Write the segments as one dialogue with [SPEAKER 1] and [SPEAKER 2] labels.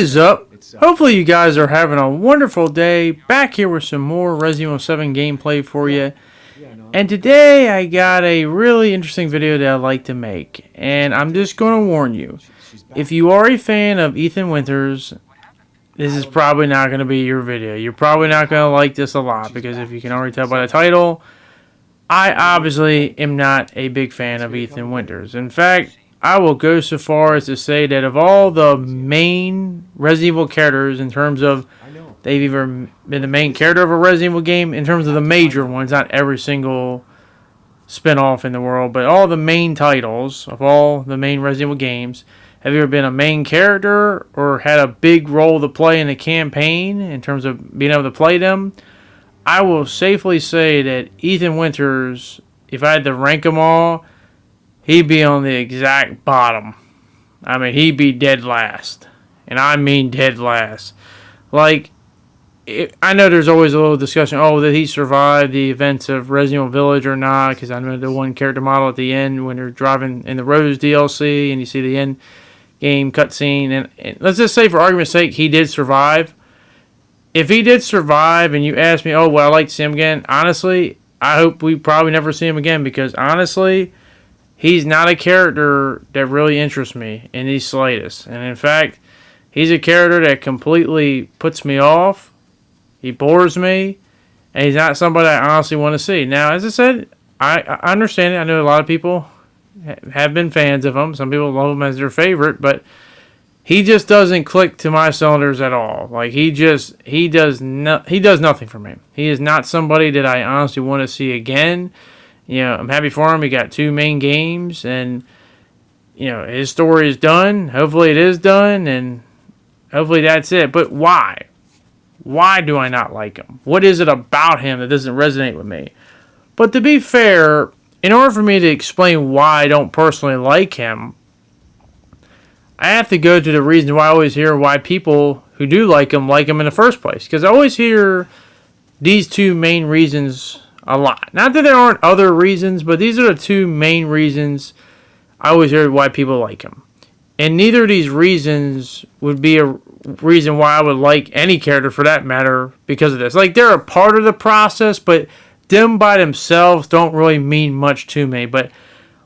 [SPEAKER 1] is up? Hopefully you guys are having a wonderful day. Back here with some more Resident Evil 7 gameplay for you. And today I got a really interesting video that I'd like to make. And I'm just going to warn you. If you are a fan of EthanWinters, this is probably not going to be your video. You're probably not going to like this a lot. Because if you can already tell by the title, I obviously am not a big fan of EthanWinters. In fact, I will go so far as to say that of all the main Resident Evil characters, in terms of they've either been the main character of a Resident Evil game, in terms of the major ones, not every single spin-off in the world, but all the main titles of all the main Resident Evil games, have you ever been a main character or had a big role to play in the campaign in terms of being able to play them? I will safely say that EthanWinters, if I had to rank them all, he'd be on the exact bottom. I mean, he'd be dead last. And I mean dead last. Like, I know there's always a little discussion, did he survive the events of Resident Evil Village or not? Because I know the one character model at the end when they're driving in the Rose DLC and you see the end game cutscene. And let's just say, for argument's sake, he did survive. If he did survive and you ask me, I'd like to see him again, honestly, I hope we probably never see him again. Because, honestly, he's not a character that really interests me in the slightest. And in fact, he's a character that completely puts me off. He bores me. And he's not somebody I honestly want to see. Now, as I said, I understand it. I know a lot of people have been fans of him. Some people love him as their favorite. But he just doesn't click to my cylinders at all. Like, he does nothing for me. He is not somebody that I honestly want to see again. You know, I'm happy for him. He got 2 main games, and, you know, his story is done. Hopefully it is done, and hopefully that's it. But why? Why do I not like him? What is it about him that doesn't resonate with me? But to be fair, in order for me to explain why I don't personally like him, I have to go to the reasons why I always hear why people who do like him in the first place. Because I always hear these 2 main reasons a lot. Not that there aren't other reasons, but these are the 2 main reasons I always hear why people like him. And neither of these reasons would be a reason why I would like any character for that matter because of this. Like, they're a part of the process, but them by themselves don't really mean much to me. But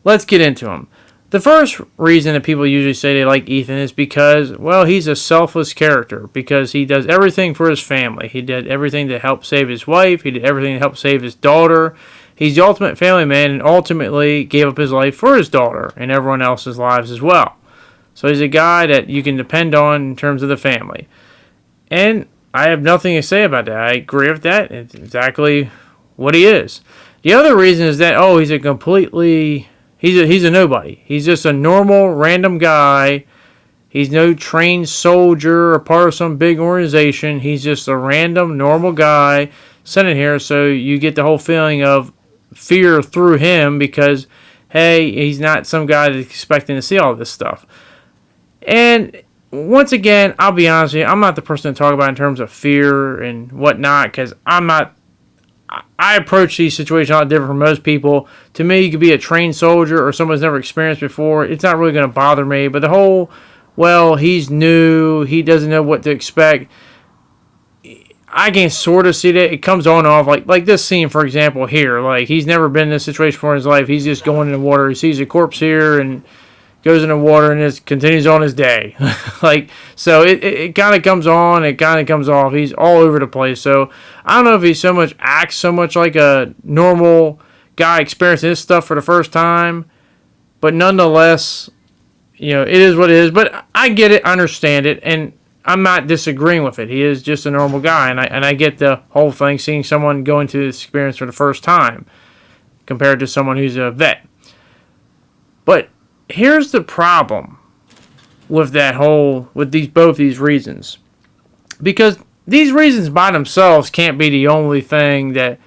[SPEAKER 1] let's get into them. The first reason that people usually say they like Ethan is because, he's a selfless character. Because he does everything for his family. He did everything to help save his wife. He did everything to help save his daughter. He's the ultimate family man and ultimately gave up his life for his daughter and everyone else's lives as well. So he's a guy that you can depend on in terms of the family. And I have nothing to say about that. I agree with that. It's exactly what he is. The other reason is that, he's a completely... He's a nobody. He's just a normal, random guy. He's no trained soldier or part of some big organization. He's just a random, normal guy sent in here, so you get the whole feeling of fear through him because, hey, he's not some guy that's expecting to see all this stuff. And once again, I'll be honest with you, I'm not the person to talk about in terms of fear and whatnot because I approach these situations a lot different from most people. To me, you could be a trained soldier or someone's never experienced before. It's not really going to bother me. But the whole, he's new, he doesn't know what to expect. I can sort of see that. It comes on and off. Like this scene, for example, here. Like, he's never been in this situation before in his life. He's just going in the water. He sees a corpse here and goes in the water and just continues on his day. So it kind of comes on, it kind of comes off. He's all over the place. So I don't know if he acts so much like a normal guy experiencing this stuff for the first time. But nonetheless, it is what it is. But I get it, I understand it, and I'm not disagreeing with it. He is just a normal guy, and I get the whole thing, seeing someone go into this experience for the first time compared to someone who's a vet. But here's the problem with both these reasons. Because these reasons by themselves can't be the only thing that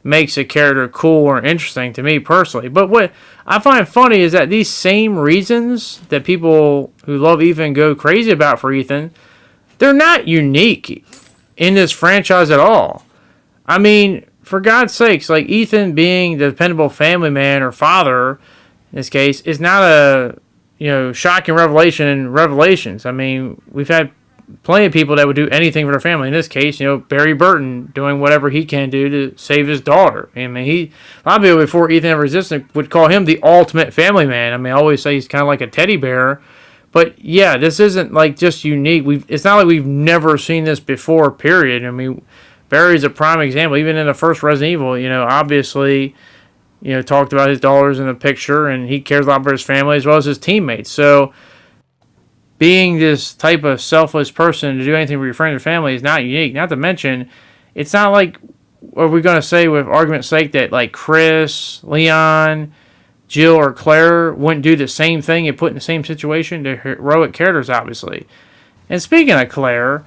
[SPEAKER 1] makes a character cool or interesting to me personally. But what I find funny is that these same reasons that people who love Ethan go crazy about for Ethan, they're not unique in this franchise at all. I mean, for God's sakes, like, Ethan being the dependable family man or father in this case is not a shocking revelation in Revelations. I mean, we've had plenty of people that would do anything for their family. In this case, Barry Burton doing whatever he can do to save his daughter. I mean, a lot of people before Ethan ever existed would call him the ultimate family man. I mean, I always say he's kind of like a teddy bear. But yeah, this isn't like just unique. It's not like we've never seen this before, period. I mean, Barry's a prime example. Even in the first Resident Evil, obviously, talked about his daughters in the picture, and he cares a lot for his family as well as his teammates. So being this type of selfless person to do anything for your friends or family is not unique. Not to mention, it's not like, are we going to say with argument's sake that like Chris, Leon, Jill, or Claire wouldn't do the same thing and put in the same situation? They're heroic characters, obviously. And speaking of Claire,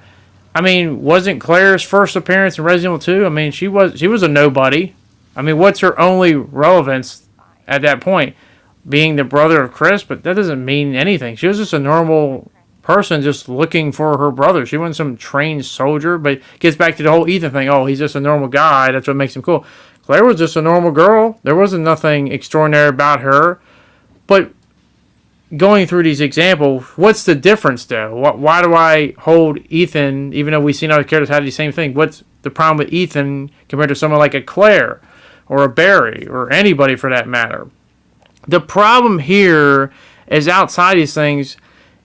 [SPEAKER 1] I mean, wasn't Claire's first appearance in Resident Evil 2? I mean, she was a nobody. I mean, what's her only relevance at that point? Being the brother of Chris, but that doesn't mean anything. She was just a normal person just looking for her brother. She wasn't some trained soldier, but it gets back to the whole Ethan thing. Oh, he's just a normal guy. That's what makes him cool. Claire was just a normal girl. There wasn't nothing extraordinary about her. But going through these examples, what's the difference, though? Why do I hold Ethan, even though we've seen other characters have the same thing? What's the problem with Ethan compared to someone like a Claire or a Barry or anybody for that matter? The problem here is outside these things,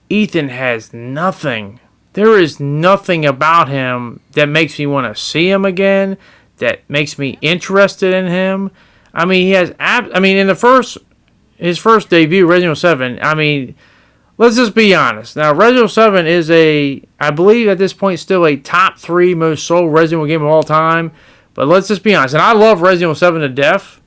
[SPEAKER 1] Ethan has nothing. There is nothing about him that makes me want to see him again, that makes me interested in him. I mean, he has in his first debut, Resident Evil 7, I mean, let's just be honest. Now, Resident Evil 7 is I believe at this point, still a top 3 most sold Resident Evil game of all time. But let's just be honest. And I love Resident Evil 7 to death.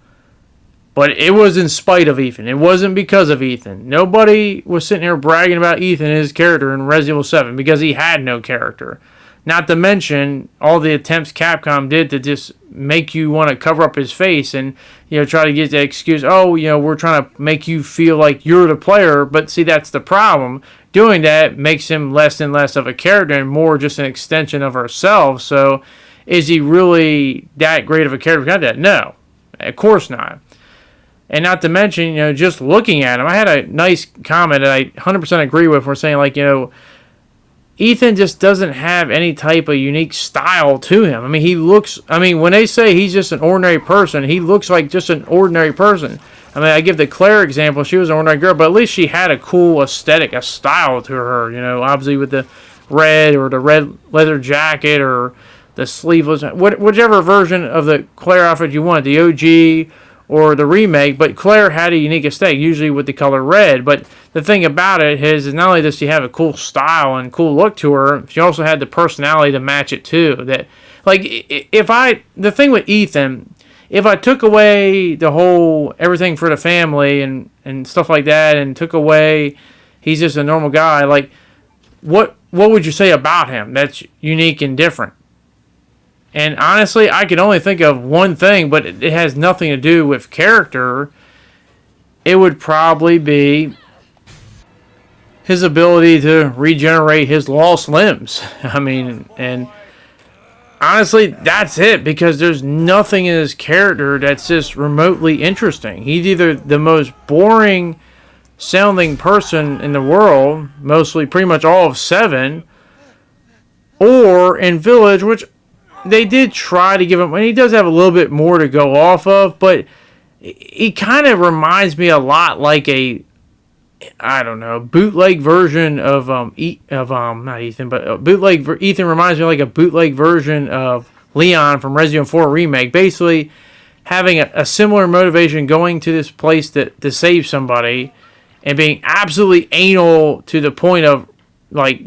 [SPEAKER 1] But it was in spite of Ethan. It wasn't because of Ethan. Nobody was sitting here bragging about Ethan and his character in Resident Evil 7 because he had no character. Not to mention all the attempts Capcom did to just make you want to cover up his face and try to get the excuse, we're trying to make you feel like you're the player. But see, that's the problem. Doing that makes him less and less of a character and more just an extension of ourselves. So is he really that great of a character? Not that. No, of course not. And not to mention, just looking at him, I had a nice comment that I 100% agree with. We're saying, like, Ethan just doesn't have any type of unique style to him. I mean, when they say he's just an ordinary person, he looks like just an ordinary person. I mean, I give the Claire example. She was an ordinary girl, but at least she had a cool aesthetic, a style to her, obviously with the red or the red leather jacket or the sleeveless, whichever version of the Claire outfit you want, the OG or the remake, but Claire had a unique aesthetic, usually with the color red. But the thing about it is not only does she have a cool style and cool look to her, she also had the personality to match it too. That, like, the thing with Ethan, if I took away the whole everything for the family and stuff like that, and took away he's just a normal guy, like, what would you say about him that's unique and different? And honestly, I can only think of one thing, but it has nothing to do with character. It would probably be his ability to regenerate his lost limbs. I mean, and honestly, that's it, because there's nothing in his character that's just remotely interesting. He's either the most boring sounding person in the world, mostly pretty much all of 7, or in Village, which they did try to give him, and he does have a little bit more to go off of, but he kind of reminds me a lot like a, I don't know, bootleg version of not Ethan, but Ethan reminds me like a bootleg version of Leon from Resident Evil 4 Remake. Basically, having a similar motivation, going to this place to save somebody, and being absolutely anal to the point of, like,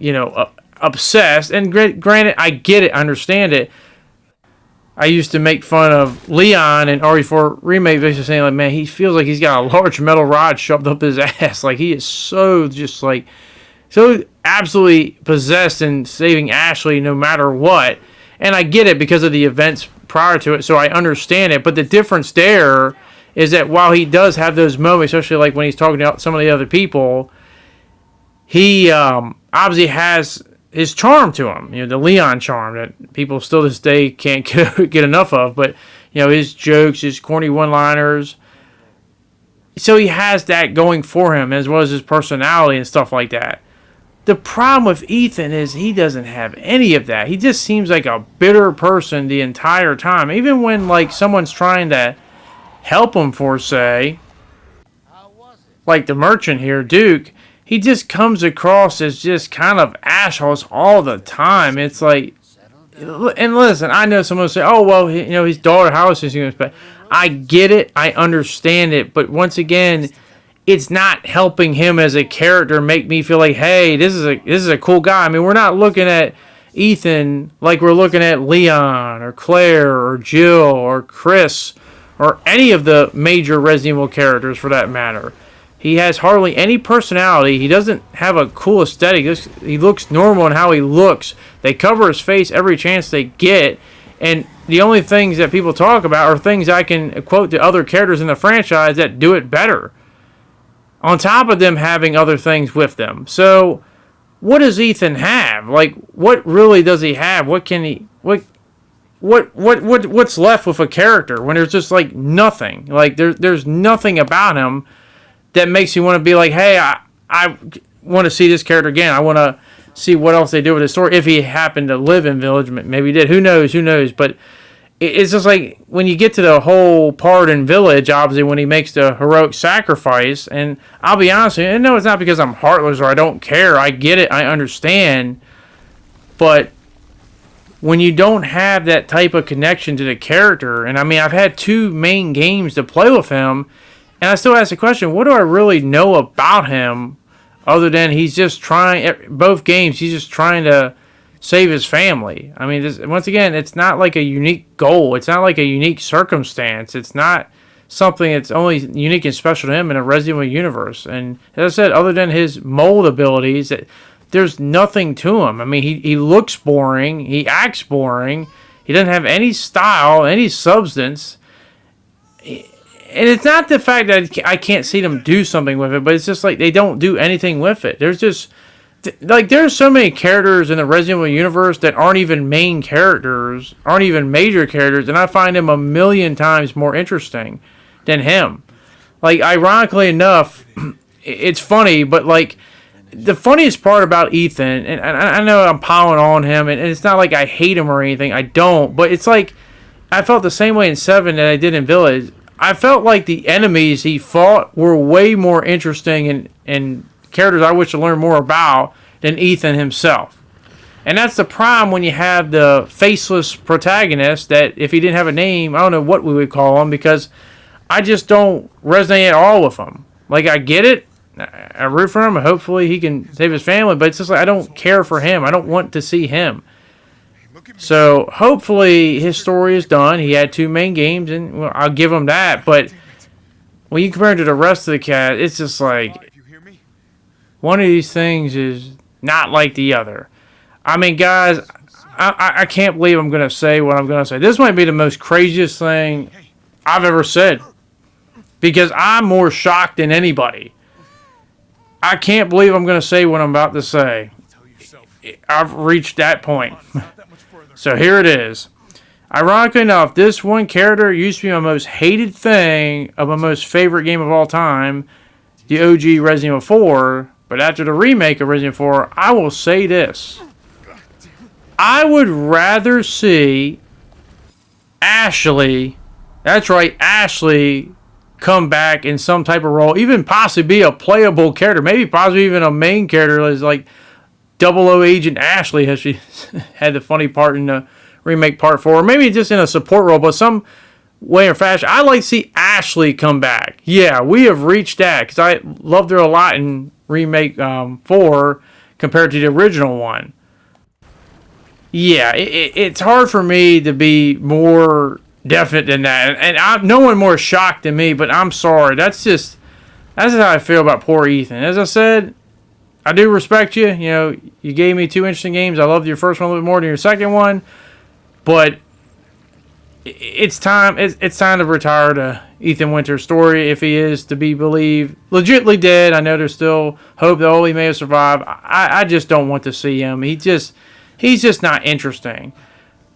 [SPEAKER 1] obsessed. And granted, I get it, I understand it. I used to make fun of Leon in RE4 Remake, basically saying, like, man, he feels like he's got a large metal rod shoved up his ass. Like, he is so absolutely possessed in saving Ashley no matter what. And I get it because of the events prior to it, so I understand it. But the difference there is that while he does have those moments, especially like when he's talking to some of the other people, he obviously has his charm to him, the Leon charm that people still to this day can't get enough of. But, his jokes, his corny one-liners. So he has that going for him, as well as his personality and stuff like that. the problem with Ethan is he doesn't have any of that. He just seems like a bitter person the entire time. Even when, like, someone's trying to help him, for say, like the merchant here, Duke, he just comes across as just kind of assholes all the time. It's like, and listen, I know someone will say, oh, well, you know, his daughter, how is he going to expect? I get it. I understand it. But once again, it's not helping him as a character make me feel like, hey, this is a cool guy. I mean, we're not looking at Ethan like we're looking at Leon or Claire or Jill or Chris or any of the major Resident Evil characters for that matter. He has hardly any personality. He doesn't have a cool aesthetic. He looks normal in how he looks. They cover his face every chance they get. And the only things that people talk about are things I can quote to other characters in the franchise that do it better, on top of them having other things with them. So, what does Ethan have? Like, what really does he have? What can he? What's left with a character when there's just like nothing? Like there's nothing about him that makes you want to be like, hey, I want to see this character again. I want to see what else they do with his story. If he happened to live in Village, maybe he did. Who knows? But it's just like when you get to the whole part in Village, obviously when he makes the heroic sacrifice, and I'll be honest with you, no, it's not because I'm heartless or I don't care. I get it. I understand. But when you don't have that type of connection to the character, and I mean, I've had 2 main games to play with him, and I still ask the question, what do I really know about him other than he's just trying, both games, he's just trying to save his family. I mean, once again, it's not like a unique goal. It's not like a unique circumstance. It's not something that's only unique and special to him in a Resident Evil universe. And as I said, other than his mold abilities, there's nothing to him. I mean, he looks boring. He acts boring. He doesn't have any style, any substance. And it's not the fact that I can't see them do something with it, but it's just like they don't do anything with it. There's just, like, there's so many characters in the Resident Evil universe that aren't even main characters, aren't even major characters, and I find them a million times more interesting than him. Like, ironically enough, it's funny, but, like, the funniest part about Ethan, and I know I'm piling on him, and it's not like I hate him or anything, I don't, but it's like, I felt the same way in 7 that I did in Village. I felt like the enemies he fought were way more interesting and characters I wish to learn more about than Ethan himself. And that's the problem when you have the faceless protagonist that if he didn't have a name, I don't know what we would call him, because I just don't resonate at all with him. Like, I get it. I root for him. Hopefully he can save his family, but it's just like I don't care for him. I don't want to see him. So hopefully his story is done. He had 2 main games, and well, I'll give him that. But when you compare it to the rest of the cast, it's just like one of these things is not like the other. I mean, guys, I can't believe I'm going to say what I'm going to say. This might be the most craziest thing I've ever said, because I'm more shocked than anybody. I can't believe I'm going to say what I'm about to say. I've reached that point. So here it is. Ironically enough, this one character used to be my most hated thing of my most favorite game of all time, the OG Resident Evil 4. But after the remake of Resident Evil 4, I will say this. I would rather see Ashley, that's right, Ashley, come back in some type of role, even possibly be a playable character, maybe possibly even a main character, as like 00 Agent Ashley, as she had the funny part in the remake part 4, or maybe just in a support role, but some way or fashion. I'd like to see Ashley come back. Yeah, we have reached that, because I loved her a lot in remake 4 compared to the original one. Yeah, it's hard for me to be more definite than that, and no one more shocked than me, but I'm sorry. That's just how I feel about poor Ethan. As I said, I do respect you. You know, you gave me 2 interesting games. I loved your first one a little bit more than your second one, but it's time. It's time to retire the EthanWinters story, if he is to be believed legitimately dead. I know there's still hope that he may have survived. I just don't want to see him. He's just not interesting.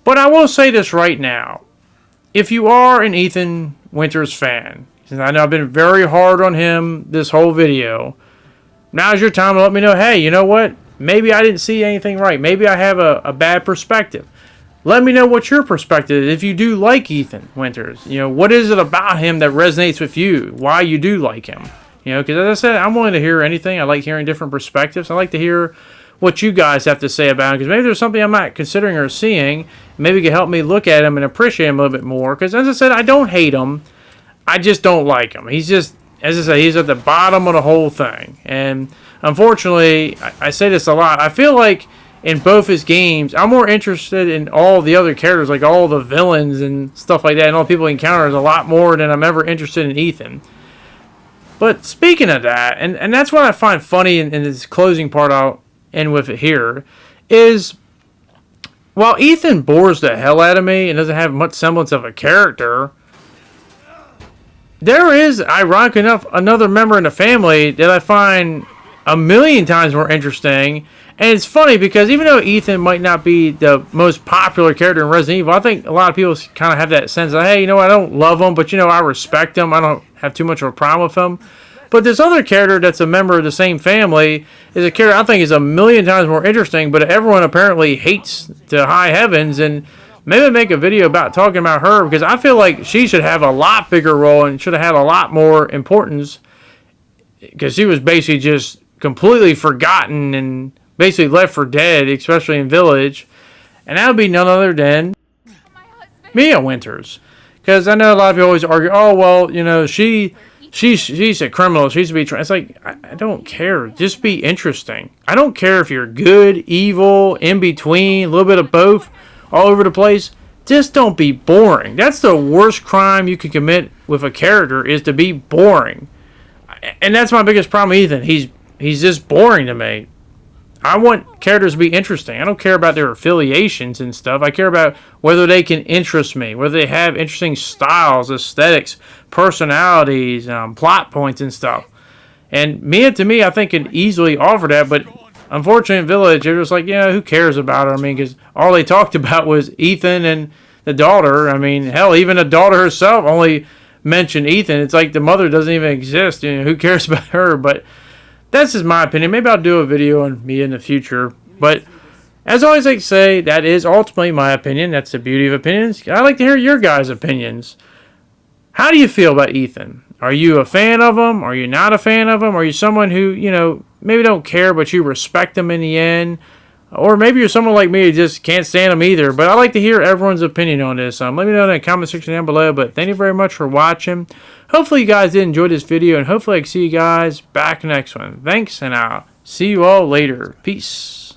[SPEAKER 1] But I will say this right now: if you are an EthanWinters fan, and I know I've been very hard on him this whole video, now's your time to let me know, hey, you know what? maybe I didn't see anything right. Maybe I have a bad perspective. Let me know what your perspective is if you do like EthanWinters. You know, what is it about him that resonates with you? Why you do like him? You know, because as I said, I'm willing to hear anything. I like hearing different perspectives. I like to hear what you guys have to say about him, because maybe there's something I'm not considering or seeing. Maybe it can help me look at him and appreciate him a little bit more. Because as I said, I don't hate him. I just don't like him. He's just, as I say, he's at the bottom of the whole thing. And unfortunately, I say this a lot. I feel like in both his games, I'm more interested in all the other characters, like all the villains and stuff like that, and all the people he encounters a lot more than I'm ever interested in Ethan. But speaking of that, and that's what I find funny in this closing part, I'll end with it here, is while Ethan bores the hell out of me and doesn't have much semblance of a character, there is, ironic enough, another member in the family that I find a million times more interesting. And it's funny because even though Ethan might not be the most popular character in Resident Evil, I think a lot of people kind of have that sense of, hey, you know, I don't love him, but, you know, I respect him. I don't have too much of a problem with him. But this other character that's a member of the same family is a character I think is a million times more interesting, but everyone apparently hates to high heavens. And maybe make a video about talking about her, because I feel like she should have a lot bigger role and should have had a lot more importance, because she was basically just completely forgotten and basically left for dead, especially in Village. And that would be none other than Mia Winters. Because I know a lot of people always argue, oh, well, you know, she's a criminal. She should be... It's like, I don't care. Just be interesting. I don't care if you're good, evil, in between, a little bit of both, all over the place. Just don't be boring. That's the worst crime you can commit with a character, is to be boring. And that's my biggest problem with Ethan. He's just boring to me. I want characters to be interesting. I don't care about their affiliations and stuff. I care about whether they can interest me, whether they have interesting styles, aesthetics, personalities, plot points and stuff. And Mia, to me, I think can easily offer that, but unfortunately in Village, they're just like, yeah, who cares about her? I mean, because all they talked about was Ethan and the daughter. I mean, hell, even the daughter herself only mentioned Ethan. It's like the mother doesn't even exist. You know, who cares about her? But that's just my opinion. Maybe I'll do a video on Mia in the future. But as always, I like to say, that is ultimately my opinion. That's the beauty of opinions. I like to hear your guys' opinions. How do you feel about Ethan? Are you a fan of him? Are you not a fan of him? Are you someone who, you know, maybe don't care, but you respect him in the end? Or maybe you're someone like me who just can't stand him either. But I like to hear everyone's opinion on this. Let me know in the comment section down below. But thank you very much for watching. Hopefully you guys did enjoy this video. And hopefully I can see you guys back next one. Thanks, and I'll see you all later. Peace.